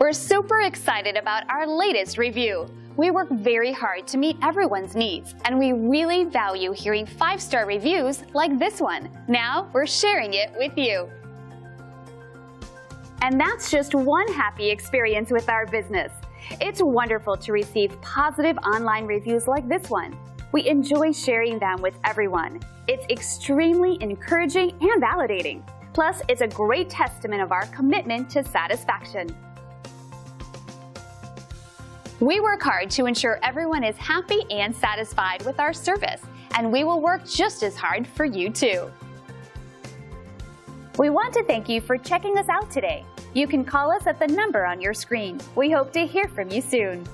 We're super excited about our latest review. We work very hard to meet everyone's needs, and we really value hearing 5-star reviews like this one. Now we're sharing it with you. And that's just one happy experience with our business. It's wonderful to receive positive online reviews like this one. We enjoy sharing them with everyone. It's extremely encouraging and validating. Plus, it's a great testament of our commitment to satisfaction. We work hard to ensure everyone is happy and satisfied with our service, and we will work just as hard for you too. We want to thank you for checking us out today. You can call us at the number on your screen. We hope to hear from you soon.